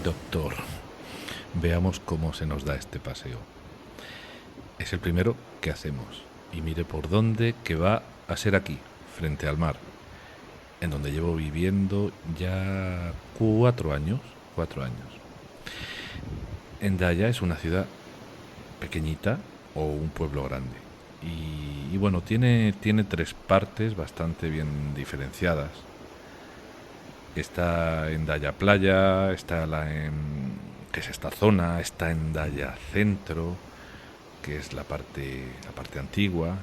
Doctor, veamos cómo se nos da este paseo. Es el primero que hacemos. Y mire por dónde, que va a ser aquí, frente al mar, en donde llevo viviendo ya 4 años. 4 años. Hendaya es una ciudad pequeñita o un pueblo grande. Y bueno, tiene 3 partes bastante bien diferenciadas. Está Hendaya Playa, que es esta zona, está Hendaya Centro, que es la parte antigua,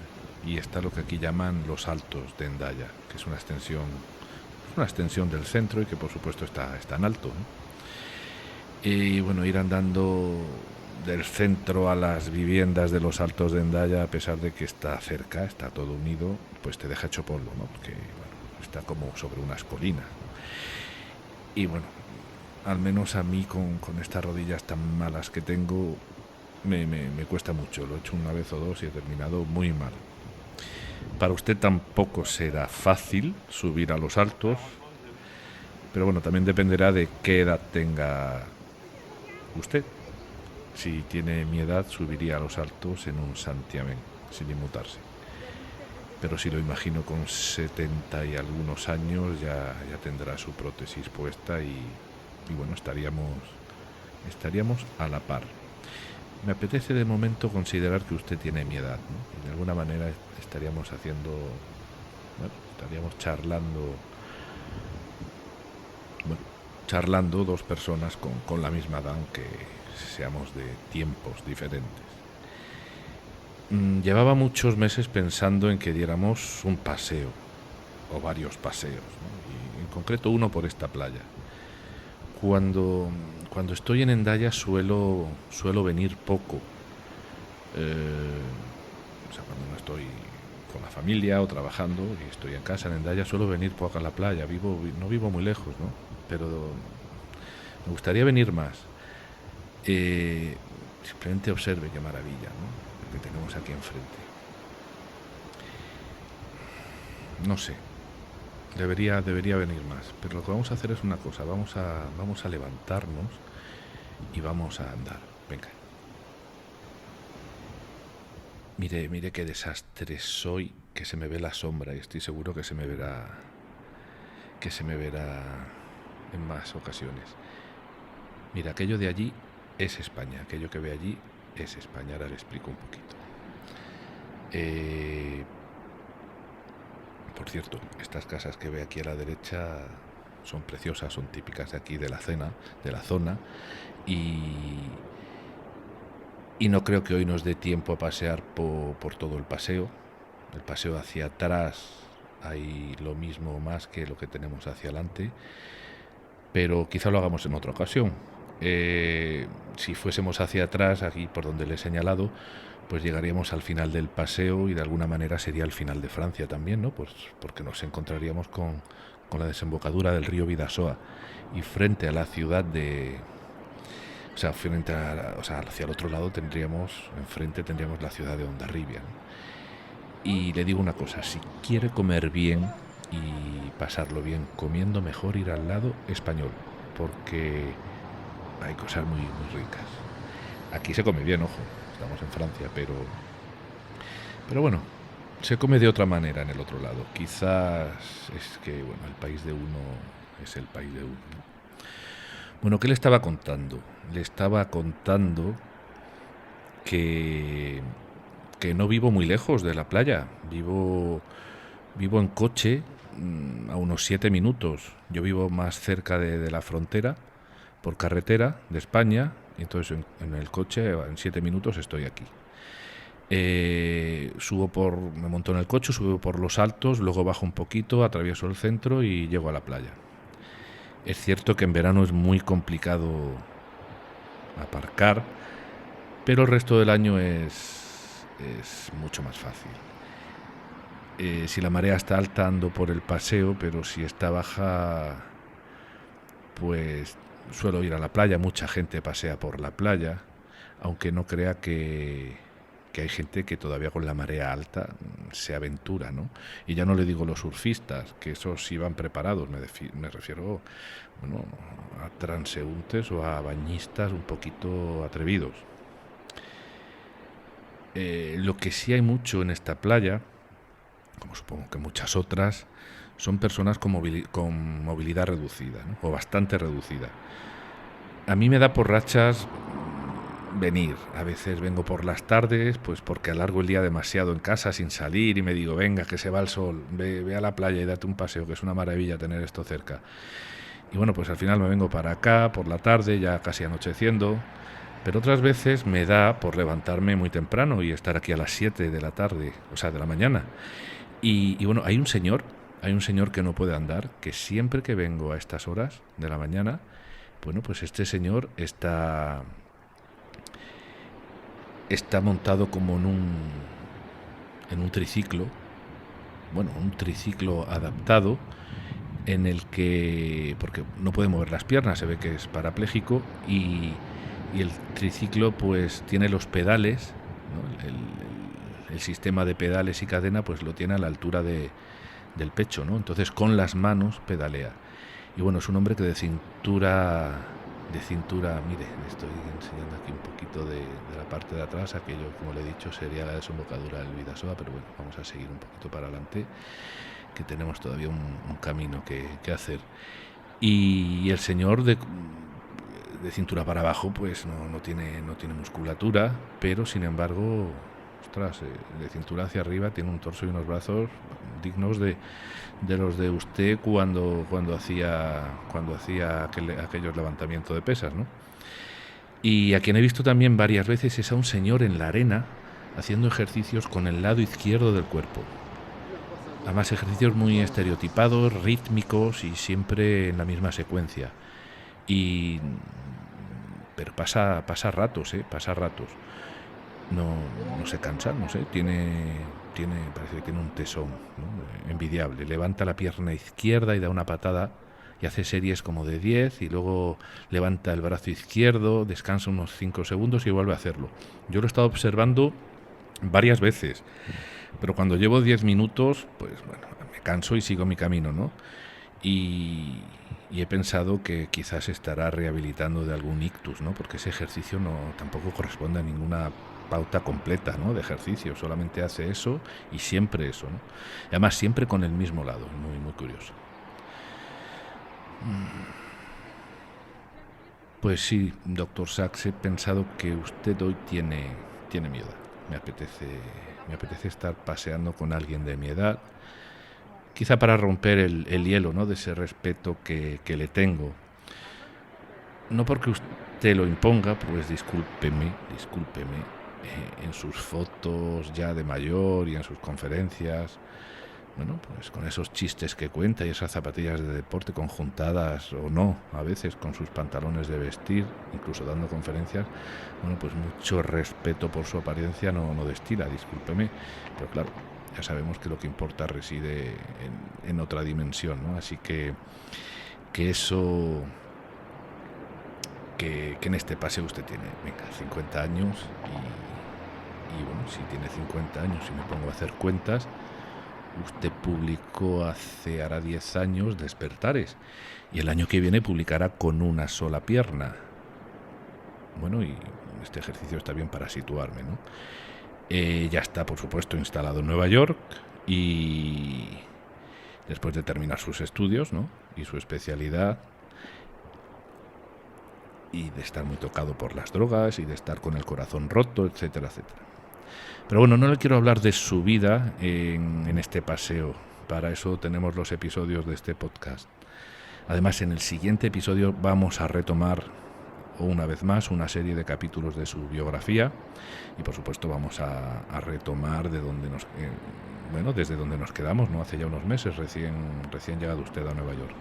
y está lo que aquí llaman los Altos de Hendaya, que es una extensión del centro y que por supuesto está en alto, ¿no? Y bueno, ir andando del centro a las viviendas de los Altos de Hendaya, a pesar de que está cerca, está todo unido, pues te deja hecho polvo, ¿no? Porque bueno, está como sobre unas colinas, ¿no? Y bueno, al menos a mí con estas rodillas tan malas que tengo, me cuesta mucho. Lo he hecho una vez o dos y he terminado muy mal. Para usted tampoco será fácil subir a los altos, pero bueno, también dependerá de qué edad tenga usted. Si tiene mi edad, subiría a los altos en un santiamén, sin inmutarse. Pero si lo imagino con 70 y algunos años, ya tendrá su prótesis puesta y bueno, estaríamos a la par. Me apetece de momento considerar que usted tiene mi edad, ¿no? Y de alguna manera estaríamos charlando dos personas con la misma edad, aunque seamos de tiempos diferentes. Llevaba muchos meses pensando en que diéramos un paseo, o varios paseos, ¿no? Y en concreto uno por esta playa. Cuando estoy en Hendaya suelo venir poco. Cuando no estoy con la familia o trabajando y estoy en casa en Hendaya, suelo venir poco a la playa. No vivo muy lejos, ¿no? Pero me gustaría venir más. Simplemente observe qué maravilla, ¿no? Lo que tenemos aquí enfrente. No sé, debería venir más, pero lo que vamos a hacer es una cosa, vamos a levantarnos y vamos a andar. Venga. Mire qué desastre soy, que se me ve la sombra y estoy seguro que se me verá en más ocasiones. Mira, aquello de allí es España, aquello que ve allí es España. Ahora le explico un poquito. Por cierto, estas casas que ve aquí a la derecha son preciosas, son típicas de aquí de la zona, y no creo que hoy nos dé tiempo a pasear por todo el paseo. El paseo hacia atrás hay lo mismo más que lo que tenemos hacia adelante, pero quizá lo hagamos en otra ocasión. Si fuésemos hacia atrás, aquí por donde le he señalado, pues llegaríamos al final del paseo y de alguna manera sería el final de Francia también, ¿no? Pues porque nos encontraríamos con la desembocadura del río Bidasoa y frente a la ciudad hacia el otro lado tendríamos la ciudad de Hondarribia, ¿no? Y le digo una cosa, si quiere comer bien y pasarlo bien comiendo, mejor ir al lado español, porque hay cosas muy, muy ricas. Aquí se come bien, ojo, estamos en Francia, pero bueno, se come de otra manera en el otro lado. Quizás es que, bueno, el país de uno es el país de uno. Bueno, ¿qué le estaba contando? Le estaba contando que no vivo muy lejos de la playa. Vivo en coche a unos 7 minutos. Yo vivo más cerca de la frontera, por carretera de España, y entonces en el coche en 7 minutos estoy aquí. Me monto en el coche, subo por los altos, luego bajo un poquito, atravieso el centro y llego a la playa. Es cierto que en verano es muy complicado aparcar, pero el resto del año es mucho más fácil. Si la marea está alta ando por el paseo, pero si está baja, pues suelo ir a la playa. Mucha gente pasea por la playa, aunque no crea que que hay gente que todavía con la marea alta se aventura, ¿no? Y ya no le digo los surfistas, que esos sí van preparados, me refiero, bueno, a transeúntes o a bañistas un poquito atrevidos. Lo que sí hay mucho en esta playa, como supongo que muchas otras, son personas con movilidad reducida, ¿no? O bastante reducida. A mí me da por rachas venir. A veces vengo por las tardes, pues porque alargo el día demasiado en casa sin salir y me digo, venga, que se va el sol, ve a la playa y date un paseo, que es una maravilla tener esto cerca. Y bueno, pues al final me vengo para acá por la tarde, ya casi anocheciendo, pero otras veces me da por levantarme muy temprano y estar aquí a las 7 de la tarde, o sea, de la mañana. Y bueno, hay un señor que no puede andar, que siempre que vengo a estas horas de la mañana, bueno, pues este señor está montado como en un triciclo, bueno, un triciclo adaptado en el que, porque no puede mover las piernas, se ve que es parapléjico, y el triciclo pues tiene los pedales, ¿no? El sistema de pedales y cadena pues lo tiene a la altura del pecho, ¿no? Entonces con las manos pedalea. Y bueno, es un hombre que de cintura, mire, le estoy enseñando aquí un poquito de la parte de atrás, aquello, como le he dicho, sería la desembocadura del Bidasoa, pero bueno, vamos a seguir un poquito para adelante, que tenemos todavía un camino que hacer. Y el señor de cintura para abajo pues no tiene musculatura, pero sin embargo, ostras, de cintura hacia arriba tiene un torso y unos brazos dignos de los de usted cuando hacía aquellos levantamientos de pesas, ¿no? Y a quien he visto también varias veces es a un señor en la arena haciendo ejercicios con el lado izquierdo del cuerpo. Además, ejercicios muy estereotipados, rítmicos y siempre en la misma secuencia. Pero pasa ratos, pasa ratos. No se cansa, no sé, parece que tiene un tesón, ¿no? Envidiable. Levanta la pierna izquierda y da una patada y hace series como de 10 y luego levanta el brazo izquierdo, descansa unos 5 segundos y vuelve a hacerlo. Yo lo he estado observando varias veces, pero cuando llevo 10 minutos, pues bueno, me canso y sigo mi camino, ¿no? Y he pensado que quizás estará rehabilitando de algún ictus, ¿no? Porque ese ejercicio tampoco corresponde a ninguna pauta completa, ¿no? De ejercicio, solamente hace eso y siempre eso, ¿no? Y además siempre con el mismo lado, muy, muy curioso. Pues sí, doctor Sachs, he pensado que usted hoy tiene mi edad. Me apetece estar paseando con alguien de mi edad, quizá para romper el hielo, ¿no? De ese respeto que le tengo. No porque usted lo imponga, pues discúlpeme, en sus fotos ya de mayor y en sus conferencias, bueno, pues con esos chistes que cuenta y esas zapatillas de deporte conjuntadas o no, a veces con sus pantalones de vestir, incluso dando conferencias, bueno, pues mucho respeto por su apariencia no destila, discúlpeme, pero claro, ya sabemos que lo que importa reside en otra dimensión, ¿no? Así que eso, que en este paseo usted tiene, venga, 50 años y bueno, si tiene 50 años y me pongo a hacer cuentas, usted publicó hará 10 años Despertares y el año que viene publicará Con una sola pierna. Bueno, y este ejercicio está bien para situarme, ¿no? Ya está, por supuesto, instalado en Nueva York y después de terminar sus estudios, ¿no? Y su especialidad, y de estar muy tocado por las drogas y de estar con el corazón roto, etcétera, etcétera. Pero bueno, no le quiero hablar de su vida en este paseo. Para eso tenemos los episodios de este podcast. Además, en el siguiente episodio vamos a retomar una vez más una serie de capítulos de su biografía y por supuesto vamos a retomar desde donde nos quedamos, ¿no? Hace ya unos meses, recién llegado usted a Nueva York.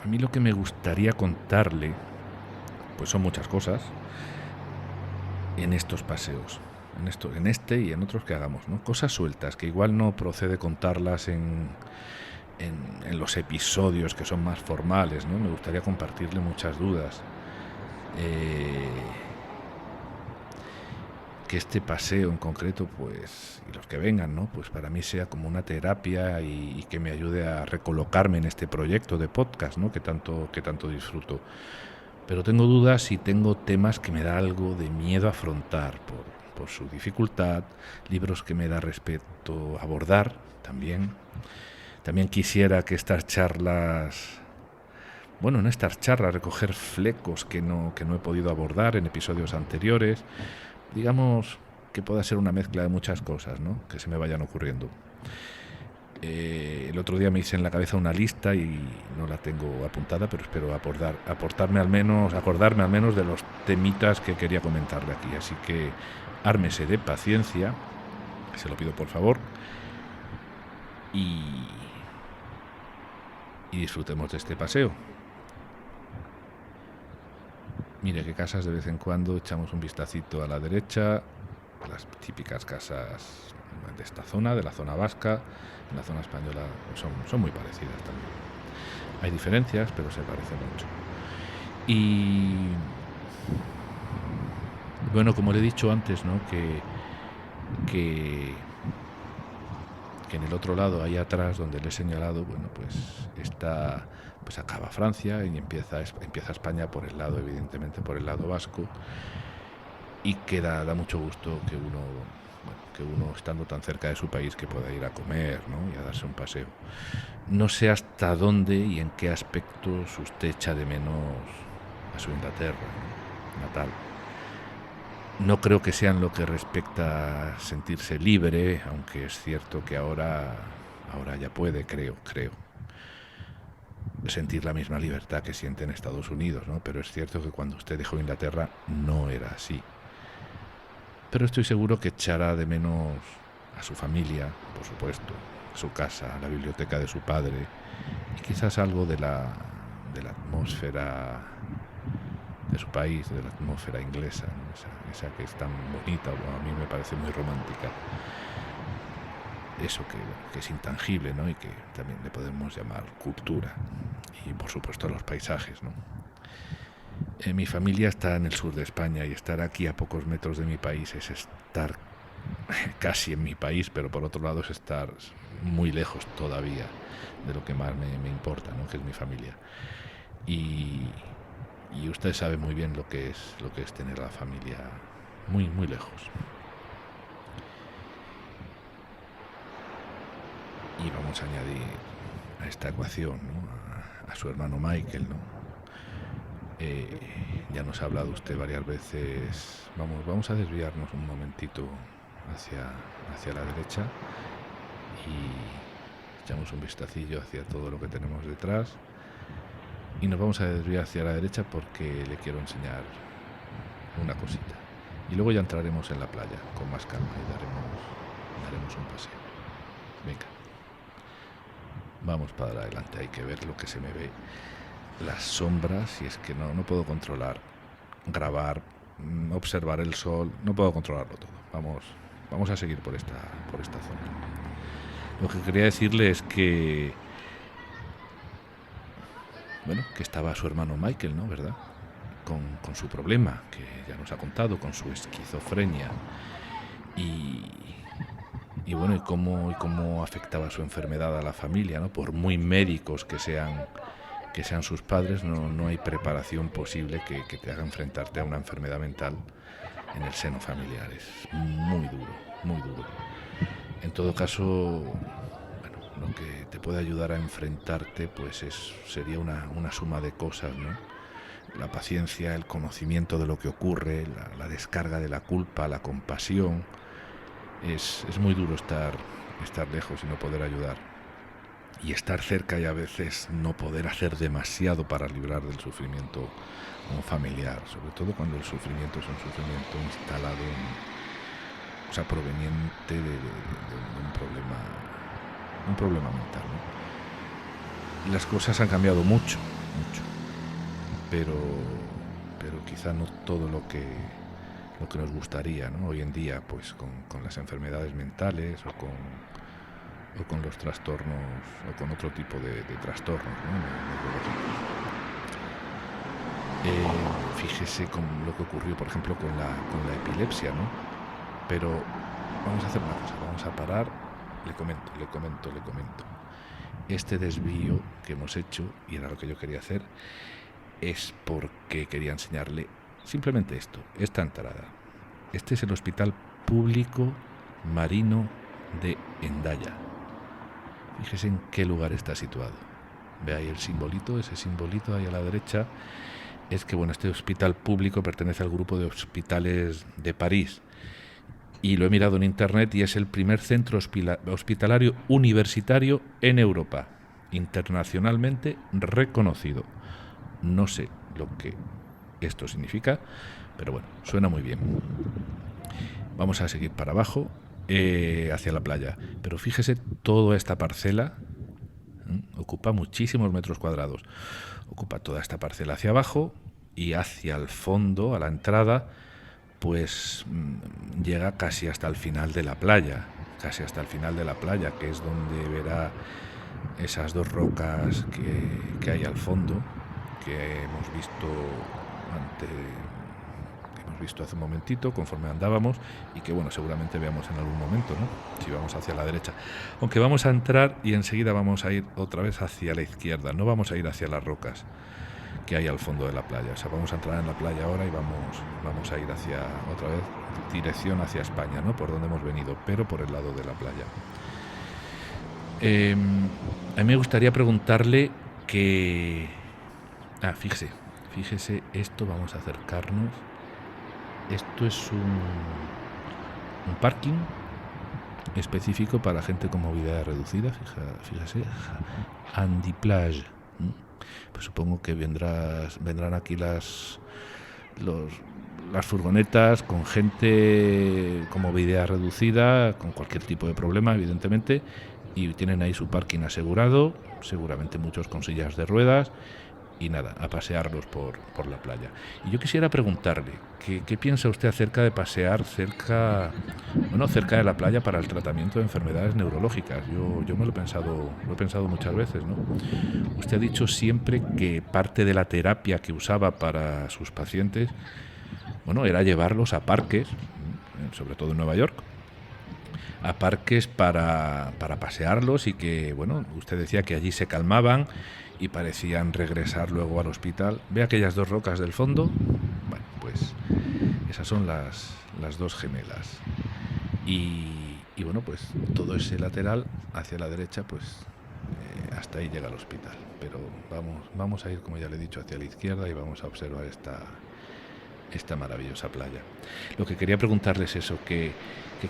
A mí lo que me gustaría contarle, pues son muchas cosas en estos paseos, en este y en otros que hagamos, ¿no? Cosas sueltas que igual no procede contarlas en los episodios que son más formales, ¿no? Me gustaría compartirle muchas dudas. que este paseo en concreto, pues, y los que vengan, ¿no? Pues para mí sea como una terapia y que me ayude a recolocarme en este proyecto de podcast, ¿no? Que tanto disfruto. Pero tengo dudas y tengo temas que me da algo de miedo afrontar por su dificultad, libros que me da respeto abordar también. También quisiera que estas charlas, bueno, en estas charlas recoger flecos que no he podido abordar en episodios anteriores, digamos que pueda ser una mezcla de muchas cosas, ¿no? Que se me vayan ocurriendo. El otro día me hice en la cabeza una lista y no la tengo apuntada, pero espero acordarme al menos de los temitas que quería comentarle aquí. Así que ármese de paciencia, se lo pido por favor, y disfrutemos de este paseo. Mire que casas de vez en cuando echamos un vistacito a la derecha, las típicas casas de esta zona, de la zona vasca. En la zona española son muy parecidas también. Hay diferencias, pero se parecen mucho. Y bueno, como le he dicho antes, ¿no? Que en el otro lado, ahí atrás, donde le he señalado, bueno, pues está, pues acaba Francia y empieza España por el lado, evidentemente, por el lado vasco, y que da mucho gusto que uno estando tan cerca de su país, que pueda ir a comer, ¿no? Y a darse un paseo. No sé hasta dónde y en qué aspectos usted echa de menos a su Inglaterra, ¿no? Natal. No creo que sea en lo que respecta a sentirse libre, aunque es cierto que ahora ya puede, creo, sentir la misma libertad que siente en Estados Unidos, ¿no? Pero es cierto que cuando usted dejó Inglaterra no era así. Pero estoy seguro que echará de menos a su familia, por supuesto, a su casa, a la biblioteca de su padre, y quizás algo de la atmósfera de su país, de la atmósfera inglesa, ¿no? esa que es tan bonita, bueno, a mí me parece muy romántica. Eso que es intangible, ¿no? Y que también le podemos llamar cultura. Y por supuesto los paisajes, ¿no? Mi familia está en el sur de España y estar aquí a pocos metros de mi país es estar casi en mi país, pero por otro lado es estar muy lejos todavía de lo que más me importa, ¿no? Que es mi familia. Y usted sabe muy bien lo que es tener la familia muy, muy lejos. Y vamos a añadir a esta ecuación, ¿no? a su hermano Michael, ¿no? Ya nos ha hablado usted varias veces. Vamos a desviarnos un momentito hacia la derecha y echamos un vistacillo hacia todo lo que tenemos detrás. Y nos vamos a desviar hacia la derecha porque le quiero enseñar una cosita. Y luego ya entraremos en la playa con más calma y daremos un paseo. Venga. Vamos para adelante, hay que ver lo que se me ve. Las sombras, y es que no puedo controlar. Grabar, observar el sol, no puedo controlarlo todo. Vamos a seguir por esta zona. Lo que quería decirle es que estaba su hermano Michael, ¿no? ¿Verdad? Con su problema, que ya nos ha contado, con su esquizofrenia. Y bueno, y cómo afectaba su enfermedad a la familia, ¿no? Por muy médicos que sean sus padres, no hay preparación posible que te haga enfrentarte a una enfermedad mental en el seno familiar. Es muy duro, muy duro. En todo caso, lo que te puede ayudar a enfrentarte, pues sería una suma de cosas, ¿no? La paciencia, el conocimiento de lo que ocurre, la descarga de la culpa, la compasión. Es muy duro estar lejos y no poder ayudar. Y estar cerca y a veces no poder hacer demasiado para librar del sufrimiento familiar, sobre todo cuando el sufrimiento es un sufrimiento instalado proveniente de un problema mental, ¿no? Las cosas han cambiado mucho, pero quizá no todo lo que nos gustaría, ¿no? Hoy en día, pues con las enfermedades mentales o con los trastornos o con otro tipo de trastornos, ¿no? Fíjese con lo que ocurrió, por ejemplo, con la epilepsia, ¿no? Pero vamos a hacer una cosa, vamos a parar. Le comento. Este desvío que hemos hecho, y era lo que yo quería hacer, es porque quería enseñarle simplemente esta entrada. Este es el Hospital Público Marino de Hendaya. Fíjese en qué lugar está situado. Ve ahí el simbolito, ese simbolito ahí a la derecha. Es que, bueno, este hospital público pertenece al grupo de hospitales de París. Y lo he mirado en internet y es el primer centro hospitalario universitario en Europa, internacionalmente reconocido. No sé lo que esto significa, pero bueno, suena muy bien. Vamos a seguir para abajo, hacia la playa. Pero fíjese, toda esta parcela ocupa muchísimos metros cuadrados. Ocupa toda esta parcela hacia abajo y hacia el fondo, a la entrada, pues llega casi hasta el final de la playa, que es donde verá esas dos rocas que hay al fondo, que hemos visto hace un momentito conforme andábamos, y que, bueno, seguramente veamos en algún momento, ¿no?, si vamos hacia la derecha. Aunque vamos a entrar y enseguida vamos a ir otra vez hacia la izquierda, no vamos a ir hacia las rocas que hay al fondo de la playa. O sea, vamos a entrar en la playa ahora y vamos a ir hacia, otra vez, dirección hacia España, ¿no?, por donde hemos venido, pero por el lado de la playa. A mí me gustaría preguntarle que... fíjese, esto, vamos a acercarnos. Esto es un parking específico para gente con movilidad reducida, fíjese, Handiplage. Pues supongo que vendrán aquí las furgonetas con gente con movilidad reducida, con cualquier tipo de problema, evidentemente, y tienen ahí su parking asegurado, seguramente muchos con sillas de ruedas, y nada, a pasearlos por la playa. Y yo quisiera preguntarle, ¿qué piensa usted acerca de pasear cerca de la playa para el tratamiento de enfermedades neurológicas? Yo me lo he pensado muchas veces, ¿no? Usted ha dicho siempre que parte de la terapia que usaba para sus pacientes, bueno, era llevarlos a parques, sobre todo en Nueva York, a parques para pasearlos, y que, bueno, usted decía que allí se calmaban y parecían regresar luego al hospital. ¿Ve aquellas dos rocas del fondo? Bueno, pues esas son las dos gemelas. Y bueno, pues todo ese lateral hacia la derecha, pues hasta ahí llega el hospital. Pero vamos a ir, como ya le he dicho, hacia la izquierda y vamos a observar esta maravillosa playa. Lo que quería preguntarle es eso, que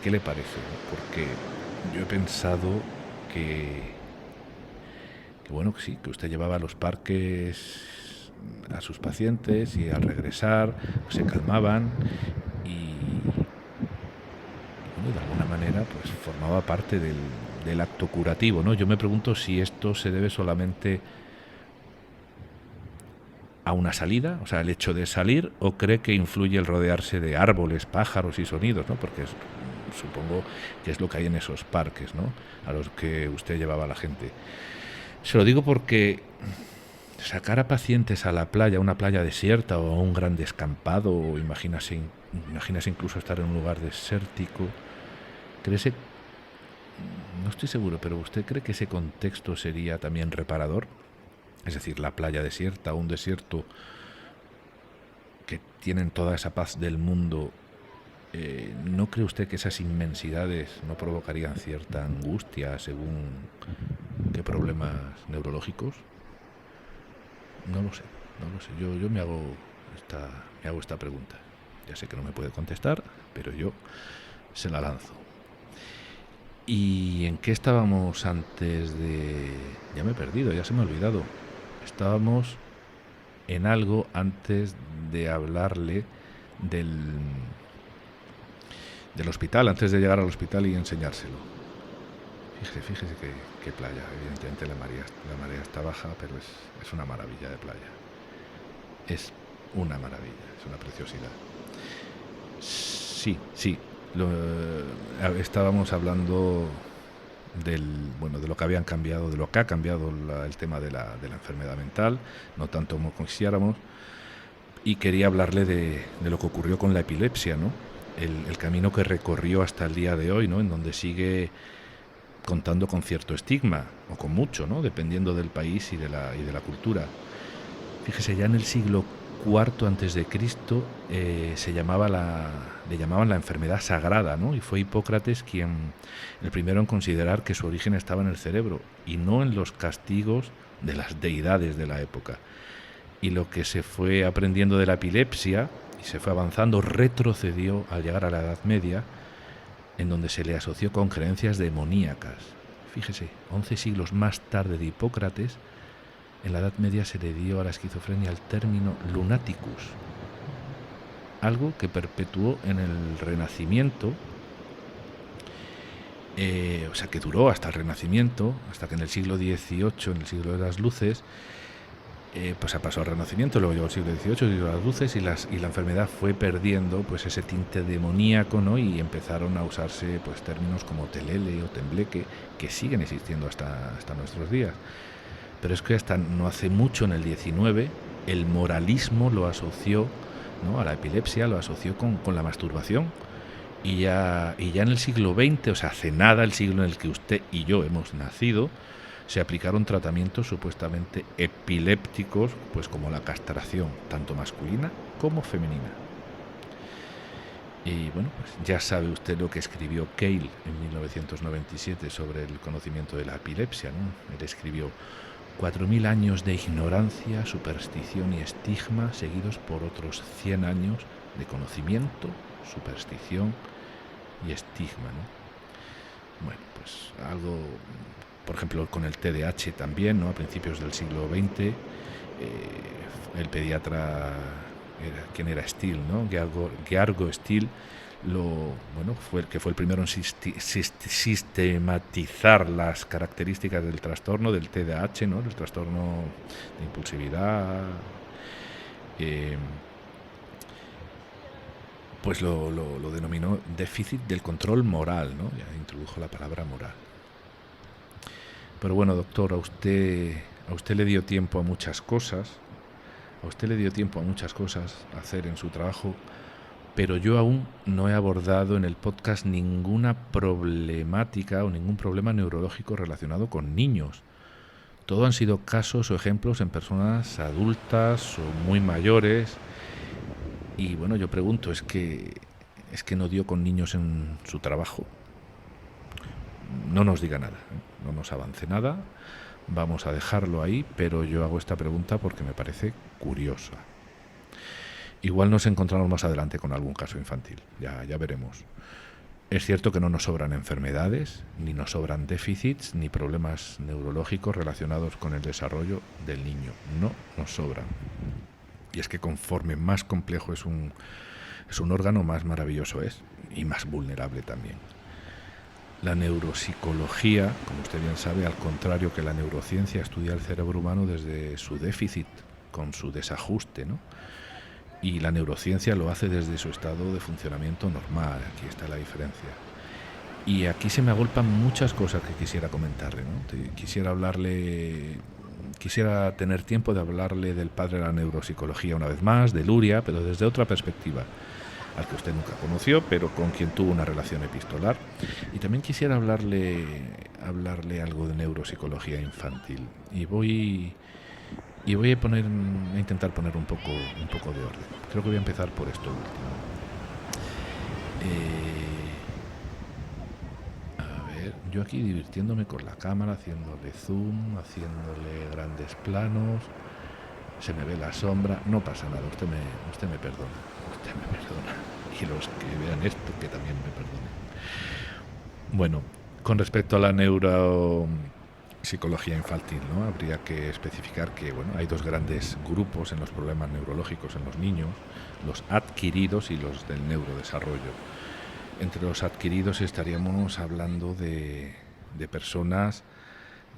¿qué le parece? Porque yo he pensado que bueno, que sí, que usted llevaba a los parques a sus pacientes y al regresar pues se calmaban y bueno, de alguna manera pues formaba parte del acto curativo, ¿no? Yo me pregunto si esto se debe solamente a una salida, o sea, el hecho de salir, o cree que influye el rodearse de árboles, pájaros y sonidos, ¿no? Porque supongo que es lo que hay en esos parques, ¿no?, a los que usted llevaba a la gente. Se lo digo porque sacar a pacientes a la playa, una playa desierta o a un gran descampado, o imagínase incluso estar en un lugar desértico, no estoy seguro, pero ¿usted cree que ese contexto sería también reparador? Es decir, la playa desierta, un desierto que tienen toda esa paz del mundo, ¿no cree usted que esas inmensidades no provocarían cierta angustia según qué problemas neurológicos? No lo sé. Yo me hago esta pregunta. Ya sé que no me puede contestar, pero yo se la lanzo. ¿Y en qué estábamos antes de...? Ya me he perdido, ya se me ha olvidado. Estábamos en algo antes de hablarle del hospital, antes de llegar al hospital y enseñárselo. Fíjese qué playa. Evidentemente la marea está baja, pero es una maravilla de playa. Es una maravilla, es una preciosidad. Sí. Estábamos hablando de lo que habían cambiado, de lo que ha cambiado el tema de la enfermedad mental, no tanto como quisiéramos, y quería hablarle de lo que ocurrió con la epilepsia, ¿no? el camino que recorrió hasta el día de hoy, ¿no? En donde sigue contando con cierto estigma, o con mucho, ¿no? Dependiendo del país y de la cultura. Fíjese, ya en el siglo IV antes de Cristo le llamaban la enfermedad sagrada, ¿no? Y fue Hipócrates el primero en considerar que su origen estaba en el cerebro y no en los castigos de las deidades de la época. Y lo que se fue aprendiendo de la epilepsia y se fue avanzando retrocedió al llegar a la Edad Media, en donde se le asoció con creencias demoníacas. Fíjese, 11 siglos más tarde de Hipócrates, en la Edad Media se le dio a la esquizofrenia el término lunaticus, algo que perpetuó en el Renacimiento, o sea, que duró hasta el Renacimiento, hasta que en el siglo XVIII, en el siglo de las luces, pues se pasó al Renacimiento, luego llegó el siglo XVIII, el siglo de las luces, y la enfermedad fue perdiendo pues ese tinte demoníaco, ¿no? Y empezaron a usarse pues términos como telele o tembleque, que siguen existiendo hasta nuestros días. Pero es que hasta no hace mucho, en el XIX, el moralismo lo asoció, ¿no? A la epilepsia, lo asoció con la masturbación. Y ya en el siglo XX, o sea, hace nada, el siglo en el que usted y yo hemos nacido, se aplicaron tratamientos supuestamente epilépticos, pues como la castración, tanto masculina como femenina. Y bueno, pues ya sabe usted lo que escribió Cale en 1997 sobre el conocimiento de la epilepsia, ¿no? Él escribió: 4.000 años de ignorancia, superstición y estigma, seguidos por otros 100 años de conocimiento, superstición y estigma, ¿no? Bueno, pues algo, por ejemplo, con el TDAH también, ¿no? A principios del siglo XX, el pediatra, ¿quién era? Steele, ¿no? Georgo Steele, fue el primero en sistematizar las características del trastorno del TDAH, ¿no? El trastorno de impulsividad, pues lo denominó déficit del control moral, ¿no? Ya introdujo la palabra moral. Pero bueno, doctor, a usted le dio tiempo a muchas cosas, a hacer en su trabajo, pero yo aún no he abordado en el podcast ninguna problemática o ningún problema neurológico relacionado con niños. Todo han sido casos o ejemplos en personas adultas o muy mayores. Y bueno, yo pregunto, ¿es que no dio con niños en su trabajo? No nos diga nada, ¿eh? No nos avance nada, vamos a dejarlo ahí, pero yo hago esta pregunta porque me parece curiosa. Igual nos encontramos más adelante con algún caso infantil, ya veremos. Es cierto que no nos sobran enfermedades, ni nos sobran déficits, ni problemas neurológicos relacionados con el desarrollo del niño. No nos sobran. Y es que conforme más complejo es un órgano, más maravilloso es, y más vulnerable también. La neuropsicología, como usted bien sabe, al contrario que la neurociencia, estudia el cerebro humano desde su déficit, con su desajuste, ¿no? Y la neurociencia lo hace desde su estado de funcionamiento normal. Aquí está la diferencia. Y aquí se me agolpan muchas cosas que quisiera comentarle, ¿no? Quisiera tener tiempo de hablarle del padre de la neuropsicología una vez más, de Luria, pero desde otra perspectiva, al que usted nunca conoció, pero con quien tuvo una relación epistolar. Y también quisiera hablarle algo de neuropsicología infantil. Y voy a intentar poner un poco de orden. Creo que voy a empezar por esto último. A ver, yo aquí divirtiéndome con la cámara, haciéndole zoom, haciéndole grandes planos, se me ve la sombra, no pasa nada, usted me perdona, y los que vean esto que también me perdonen. Bueno, con respecto a la neuropsicología infantil, ¿no? Habría que especificar que hay dos grandes grupos en los problemas neurológicos en los niños: los adquiridos y los del neurodesarrollo. Entre los adquiridos estaríamos hablando de personas,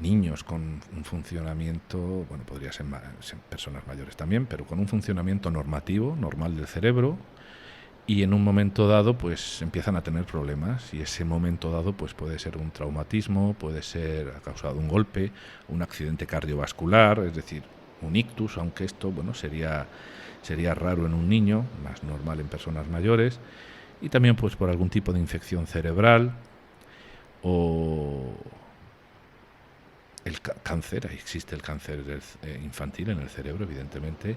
niños con un funcionamiento, podría ser personas mayores también, pero con un funcionamiento normativo, normal del cerebro, y en un momento dado pues empiezan a tener problemas, y ese momento dado pues puede ser un traumatismo, puede ser causado un golpe, un accidente cardiovascular, es decir, un ictus, aunque esto sería raro en un niño, más normal en personas mayores. y también pues por algún tipo de infección cerebral o el cáncer. Ahí existe el cáncer infantil en el cerebro, evidentemente.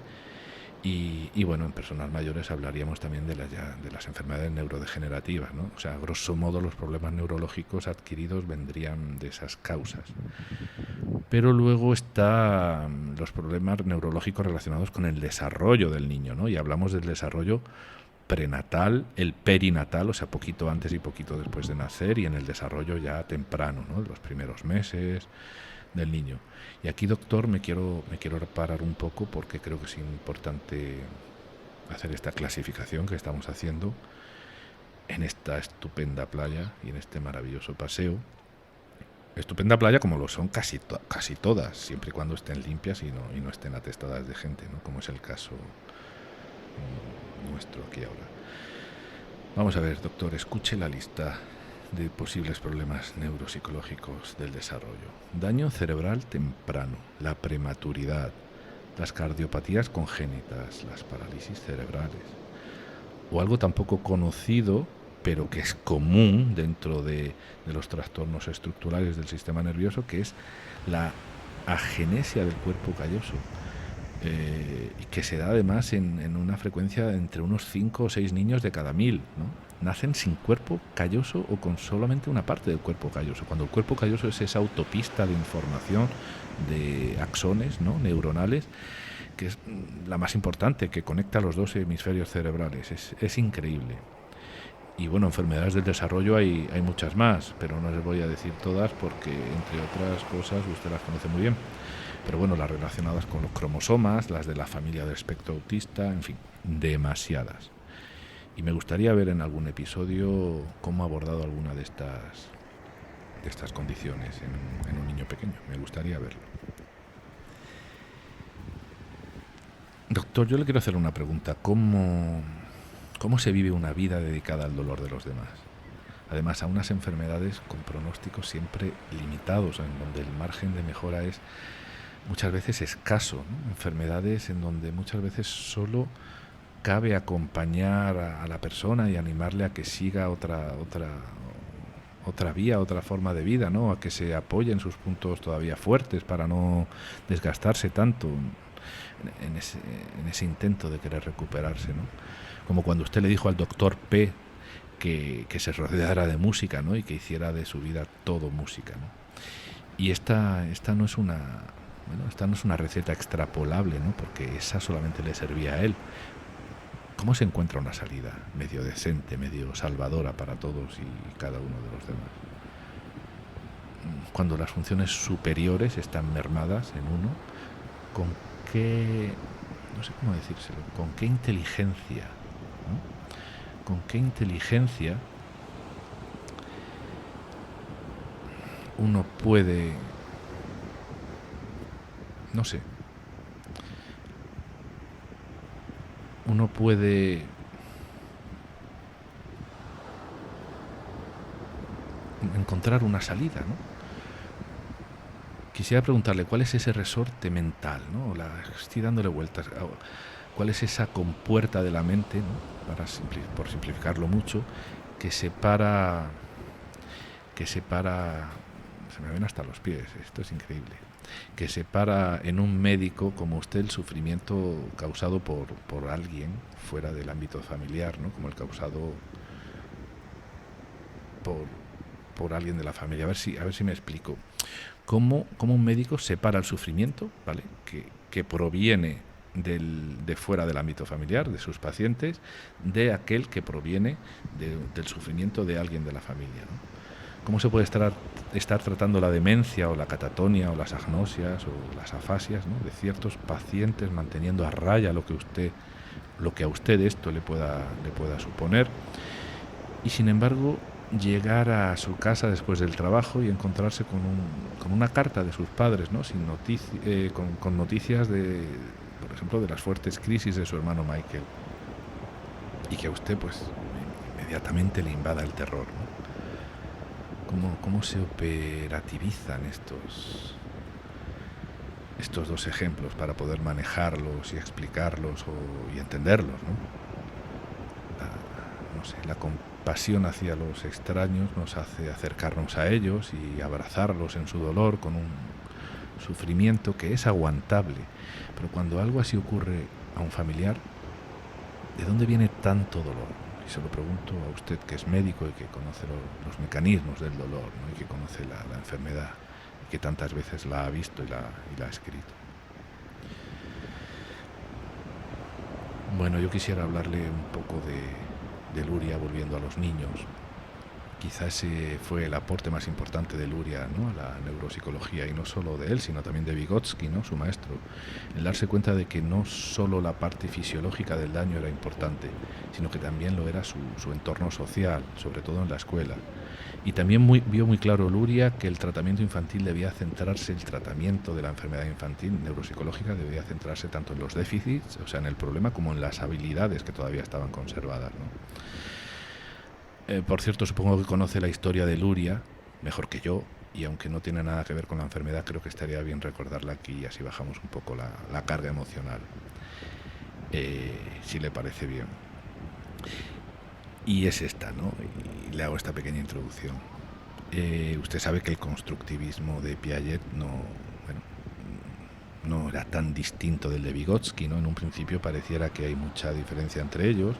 Y bueno, en personas mayores hablaríamos también de las enfermedades neurodegenerativas, ¿no? O sea, grosso modo, los problemas neurológicos adquiridos vendrían de esas causas. Pero luego están los problemas neurológicos relacionados con el desarrollo del niño, ¿no? Y hablamos del desarrollo prenatal, el perinatal, o sea, poquito antes y poquito después de nacer, y en el desarrollo ya temprano, ¿no? Los primeros meses del niño. Y aquí, doctor, me quiero parar un poco porque creo que es importante hacer esta clasificación que estamos haciendo en esta estupenda playa y en este maravilloso paseo. Estupenda playa como lo son casi todas, siempre y cuando estén limpias y no estén atestadas de gente, ¿no? Como es el caso nuestro aquí ahora. Vamos a ver, doctor, escuche la lista de posibles problemas neuropsicológicos del desarrollo. Daño cerebral temprano, la prematuridad, las cardiopatías congénitas, las parálisis cerebrales, o algo tan poco conocido, pero que es común dentro de los trastornos estructurales del sistema nervioso, que es la agenesia del cuerpo calloso, que se da además en una frecuencia de entre unos 5 o 6 niños de cada 1000, ¿no? Nacen sin cuerpo calloso o con solamente una parte del cuerpo calloso, cuando el cuerpo calloso es esa autopista de información de axones, ¿no?, neuronales, que es la más importante, que conecta los dos hemisferios cerebrales. Es increíble. Y bueno, enfermedades del desarrollo hay muchas más, pero no les voy a decir todas porque, entre otras cosas, usted las conoce muy bien. Pero bueno, las relacionadas con los cromosomas, las de la familia del espectro autista, en fin, demasiadas. Y me gustaría ver en algún episodio cómo ha abordado alguna de estas condiciones en un niño pequeño. Me gustaría verlo. Doctor, yo le quiero hacer una pregunta. ¿Cómo se vive una vida dedicada al dolor de los demás? Además, a unas enfermedades con pronósticos siempre limitados, en donde el margen de mejora es muchas veces escaso, ¿no? Enfermedades en donde muchas veces solo cabe acompañar a la persona y animarle a que siga otra vía, otra forma de vida, ¿no? A que se apoye en sus puntos todavía fuertes para no desgastarse tanto en ese intento de querer recuperarse, ¿no? Como cuando usted le dijo al doctor P que se rodeara de música, ¿no?, y que hiciera de su vida todo música, ¿no? Y esta no es una receta extrapolable, ¿no?, porque esa solamente le servía a él. ¿Cómo se encuentra una salida medio decente, medio salvadora para todos y cada uno de los demás? Cuando las funciones superiores están mermadas en uno, ¿con qué, no sé cómo decírselo, con qué inteligencia, ¿no?, con qué inteligencia uno puede, no sé, uno puede encontrar una salida, ¿no? Quisiera preguntarle cuál es ese resorte mental, ¿no? Estoy dándole vueltas. ¿Cuál es esa compuerta de la mente, ¿no?, por simplificarlo mucho, que separa, se me ven hasta los pies, esto es increíble, que separa en un médico como usted el sufrimiento causado por alguien fuera del ámbito familiar, ¿no?, como el causado por alguien de la familia? A ver si me explico. ¿Cómo un médico separa el sufrimiento, ¿vale?, que proviene de fuera del ámbito familiar, de sus pacientes, de aquel que proviene del sufrimiento de alguien de la familia, ¿no? ¿Cómo se puede estar tratando la demencia o la catatonia o las agnosias o las afasias, ¿no?, de ciertos pacientes, manteniendo a raya lo que a usted esto le pueda suponer, y sin embargo llegar a su casa después del trabajo y encontrarse con una carta de sus padres, ¿no?, con noticias por ejemplo, de las fuertes crisis de su hermano Michael, y que a usted pues inmediatamente le invada el terror, ¿no? ¿Cómo se operativizan estos dos ejemplos para poder manejarlos y explicarlos y entenderlos, ¿no? No no sé, la compasión hacia los extraños nos hace acercarnos a ellos y abrazarlos en su dolor con un sufrimiento que es aguantable. Pero cuando algo así ocurre a un familiar, ¿de dónde viene tanto dolor? Y se lo pregunto a usted, que es médico y que conoce los mecanismos del dolor, ¿no? Y que conoce la enfermedad y que tantas veces la ha visto y la ha escrito. Bueno, yo quisiera hablarle un poco de Luria, volviendo a los niños. Quizás ese fue el aporte más importante de Luria, ¿no?, a la neuropsicología, y no solo de él, sino también de Vygotsky, ¿no?, su maestro, el darse cuenta de que no solo la parte fisiológica del daño era importante, sino que también lo era su entorno social, sobre todo en la escuela. Y también vio muy claro Luria que el tratamiento infantil debía centrarse, el tratamiento de la enfermedad infantil neuropsicológica debía centrarse tanto en los déficits, o sea, en el problema, como en las habilidades que todavía estaban conservadas, ¿no? Por cierto, supongo que conoce la historia de Luria mejor que yo, y aunque no tiene nada que ver con la enfermedad, creo que estaría bien recordarla aquí y así bajamos un poco la carga emocional, si le parece bien. Y es esta, ¿no? Y le hago esta pequeña introducción. Usted sabe que el constructivismo de Piaget no era tan distinto del de Vygotsky, ¿no? En un principio pareciera que hay mucha diferencia entre ellos,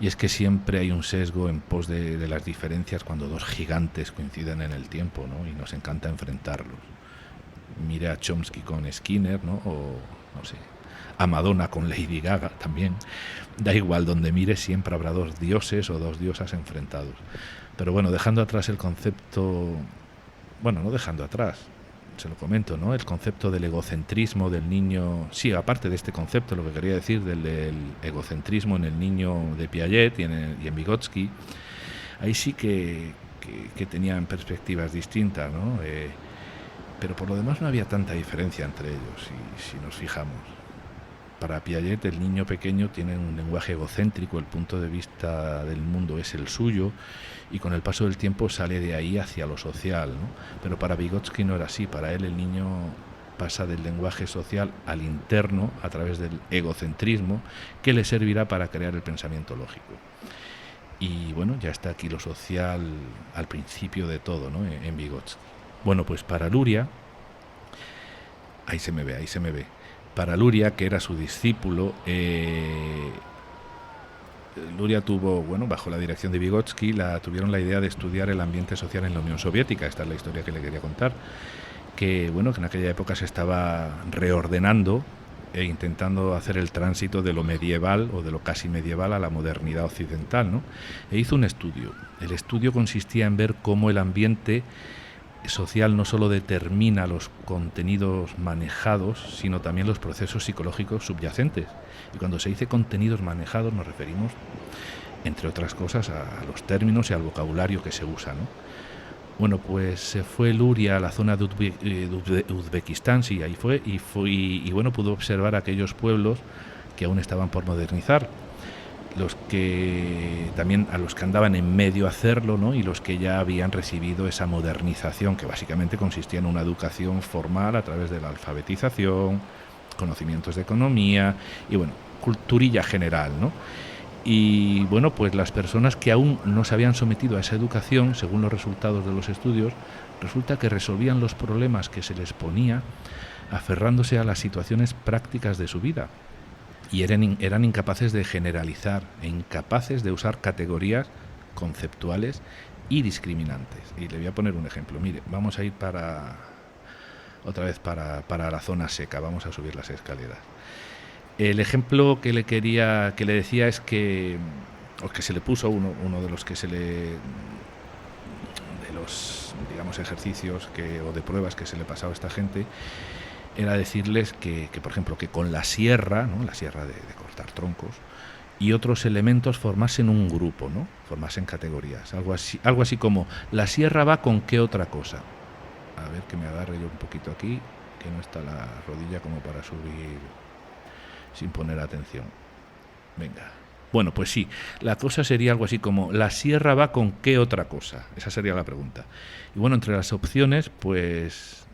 y es que siempre hay un sesgo en pos de las diferencias cuando dos gigantes coinciden en el tiempo, ¿no? Y nos encanta enfrentarlos. Mire a Chomsky con Skinner, ¿no? O, no sé, a Madonna con Lady Gaga también. Da igual, donde mire siempre habrá dos dioses o dos diosas enfrentados. Pero bueno, dejando atrás el concepto... Bueno, no dejando atrás, se lo comento, ¿no?, el concepto del egocentrismo del niño. Sí, aparte de este concepto, lo que quería decir del egocentrismo en el niño de Piaget y en Vygotsky, ahí sí que tenían perspectivas distintas, ¿no? Pero por lo demás no había tanta diferencia entre ellos, si nos fijamos. Para Piaget, el niño pequeño tiene un lenguaje egocéntrico, el punto de vista del mundo es el suyo, y con el paso del tiempo sale de ahí hacia lo social, ¿no? Pero para Vygotsky no era así. Para él el niño pasa del lenguaje social al interno a través del egocentrismo, que le servirá para crear el pensamiento lógico. Y bueno, ya está aquí lo social al principio de todo, ¿no?, en Vygotsky. Bueno, pues para Luria, ahí se me ve. Para Luria, que era su discípulo, Luria tuvo, bueno, bajo la dirección de Vygotsky, tuvieron la idea de estudiar el ambiente social en la Unión Soviética. Esta es la historia que le quería contar. Que, bueno, que en aquella época se estaba reordenando e intentando hacer el tránsito de lo medieval o de lo casi medieval a la modernidad occidental, ¿no? E hizo un estudio. El estudio consistía en ver cómo el ambiente social no solo determina los contenidos manejados, sino también los procesos psicológicos subyacentes. Y cuando se dice contenidos manejados nos referimos, entre otras cosas, a los términos y al vocabulario que se usa, ¿no? Bueno, pues se fue Luria a la zona de Uzbekistán, sí, ahí fue, y bueno, pudo observar aquellos pueblos que aún estaban por modernizar, a los que andaban en medio a hacerlo, ¿no?, y los que ya habían recibido esa modernización, que básicamente consistía en una educación formal a través de la alfabetización, conocimientos de economía y, bueno, culturilla general, ¿no? Y bueno, pues las personas que aún no se habían sometido a esa educación, según los resultados de los estudios, resulta que resolvían los problemas que se les ponía aferrándose a las situaciones prácticas de su vida. Y eran incapaces de generalizar e incapaces de usar categorías conceptuales y discriminantes. Y le voy a poner un ejemplo. Mire, vamos a ir otra vez para la zona seca, vamos a subir las escaleras. El ejemplo que le decía es que, o que se le puso uno de los que de los, digamos, ejercicios o de pruebas que se le pasaba a esta gente, era decirles que por ejemplo, que con la sierra, ¿no?, la sierra de cortar troncos, y otros elementos formasen un grupo, ¿no?, formasen categorías, algo así como, la sierra va con qué otra cosa. A ver, que me agarre yo un poquito aquí, que no está la rodilla como para subir sin poner atención. Venga. Bueno, pues sí, la cosa sería algo así como, la sierra va con qué otra cosa. Esa sería la pregunta. Y bueno, entre las opciones, pues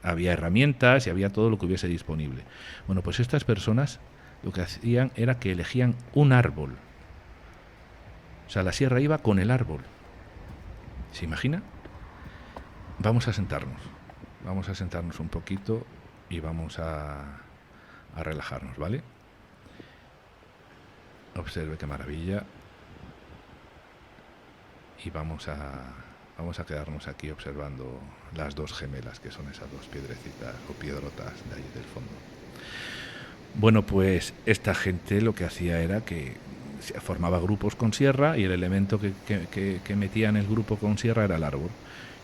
había herramientas y había todo lo que hubiese disponible. Bueno, pues estas personas lo que hacían era que elegían un árbol. O sea, la sierra iba con el árbol. ¿Se imagina? Vamos a sentarnos un poquito y vamos a relajarnos, ¿vale? Observe qué maravilla. Y vamos a quedarnos aquí observando las dos gemelas, que son esas dos piedrecitas o piedrotas de ahí del fondo. Bueno, pues esta gente lo que hacía era que formaba grupos con sierra y el elemento que metía en el grupo con sierra era el árbol.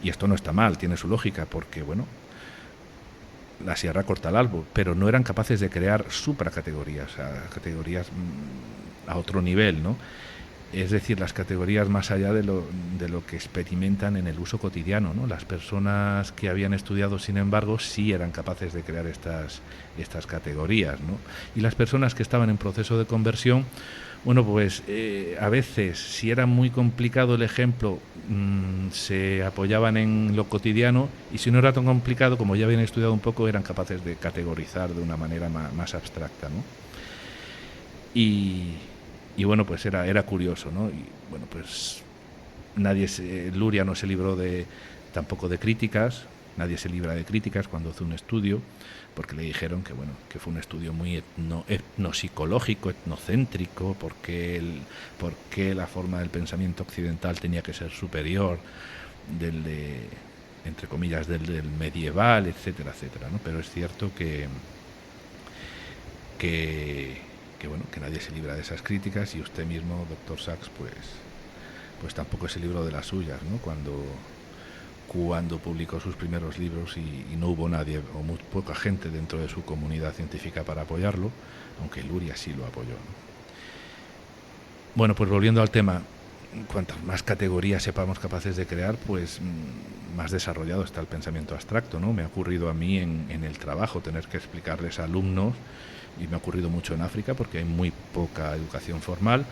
Y esto no está mal, tiene su lógica, porque, bueno, la sierra corta el árbol, pero no eran capaces de crear supracategorías, o sea, categorías a otro nivel, ¿no? Es decir, las categorías más allá de lo que experimentan en el uso cotidiano, ¿no? Las personas que habían estudiado, sin embargo, sí eran capaces de crear estas categorías, ¿no? Y las personas que estaban en proceso de conversión, bueno, pues a veces, si era muy complicado el ejemplo, se apoyaban en lo cotidiano, y si no era tan complicado, como ya habían estudiado un poco, eran capaces de categorizar de una manera más abstracta, ¿no? Y bueno, pues era curioso, ¿no? Y bueno, pues Luria no se libró tampoco de críticas, nadie se libra de críticas cuando hace un estudio, porque le dijeron que, bueno, que fue un estudio muy etnopsicológico, etnocéntrico, porque la forma del pensamiento occidental tenía que ser superior entre comillas, del medieval, etcétera, etcétera, ¿no? Pero es cierto que bueno, que nadie se libra de esas críticas, y usted mismo, doctor Sachs, pues tampoco se libró de las suyas, ¿no? Cuando publicó sus primeros libros y no hubo nadie o muy poca gente dentro de su comunidad científica para apoyarlo, aunque Luria sí lo apoyó, ¿no? Bueno, pues volviendo al tema, cuantas más categorías sepamos capaces de crear, pues más desarrollado está el pensamiento abstracto, ¿no? Me ha ocurrido a mí en el trabajo tener que explicarles a alumnos, y me ha ocurrido mucho en África porque hay muy poca educación formal.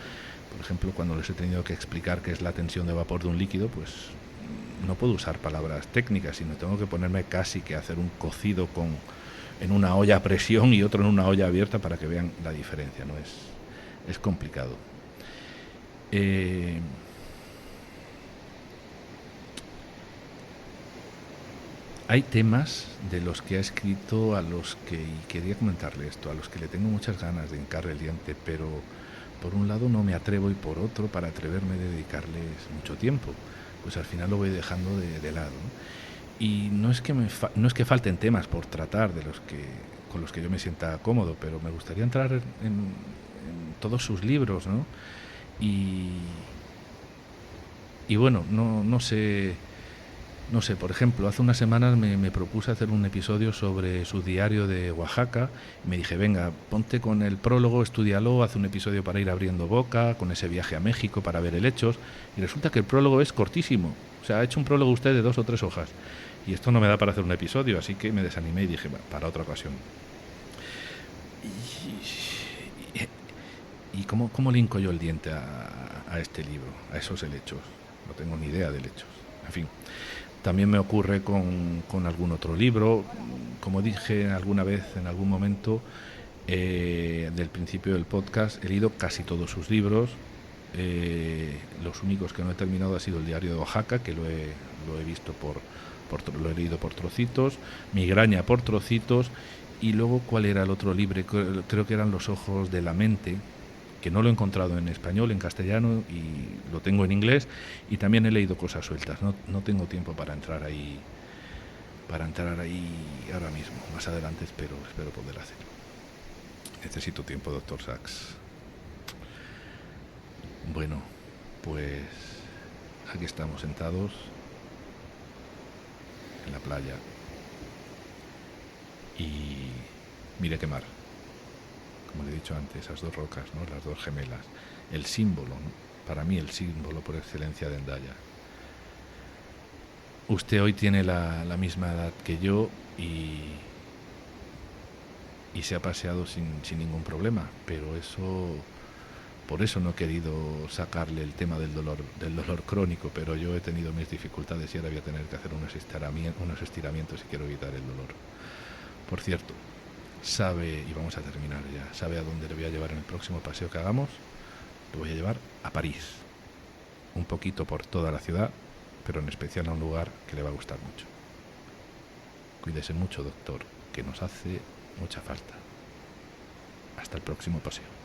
Por ejemplo, cuando les he tenido que explicar qué es la tensión de vapor de un líquido, pues no puedo usar palabras técnicas, sino tengo que ponerme casi que a hacer un cocido en una olla a presión y otro en una olla abierta para que vean la diferencia, ¿no? Es complicado. Hay temas de los que ha escrito y quería comentarle esto, a los que le tengo muchas ganas de hincarle el diente, pero por un lado no me atrevo, y por otro, para atreverme, dedicarles mucho tiempo, pues al final lo voy dejando de lado, ¿no? Y no es que falten temas por tratar con los que yo me sienta cómodo, pero me gustaría entrar en todos sus libros, ¿no? Y bueno, no sé, por ejemplo, hace unas semanas me propuse hacer un episodio sobre su diario de Oaxaca, y me dije, venga, ponte con el prólogo, estúdialo, haz un episodio para ir abriendo boca, con ese viaje a México para ver helechos, y resulta que el prólogo es cortísimo. O sea, ha hecho un prólogo usted de 2 o 3 hojas, y esto no me da para hacer un episodio, así que me desanimé y dije, para otra ocasión. ¿Y cómo le hinco yo el diente a este libro, a esos helechos? No tengo ni idea de helechos. En fin, también me ocurre con algún otro libro. Como dije alguna vez, en algún momento del principio del podcast, he leído casi todos sus libros. Los únicos que no he terminado ha sido el diario de Oaxaca, que lo he visto lo he leído por trocitos, Migraña por trocitos, y luego, ¿cuál era el otro libro? Creo que eran Los ojos de la mente, que no lo he encontrado en español, en castellano, y lo tengo en inglés, y también he leído cosas sueltas. No tengo tiempo para entrar ahí ahora mismo. Más adelante espero poder hacerlo. Necesito tiempo, doctor Sachs. Bueno, pues aquí estamos sentados en la playa, y mire qué mar. Como le he dicho antes, esas dos rocas, ¿no? Las dos gemelas, el símbolo, ¿no? Para mí el símbolo por excelencia de Hendaya. Usted hoy tiene la misma edad que yo, y se ha paseado sin ningún problema, pero por eso no he querido sacarle el tema del dolor crónico, pero yo he tenido mis dificultades y ahora voy a tener que hacer unos estiramientos si quiero evitar el dolor. Por cierto, sabe, y vamos a terminar ya, ¿sabe a dónde le voy a llevar en el próximo paseo que hagamos? Lo voy a llevar a París. un poquito por toda la ciudad, pero en especial a un lugar que le va a gustar mucho. Cuídese mucho, doctor, que nos hace mucha falta. Hasta el próximo paseo.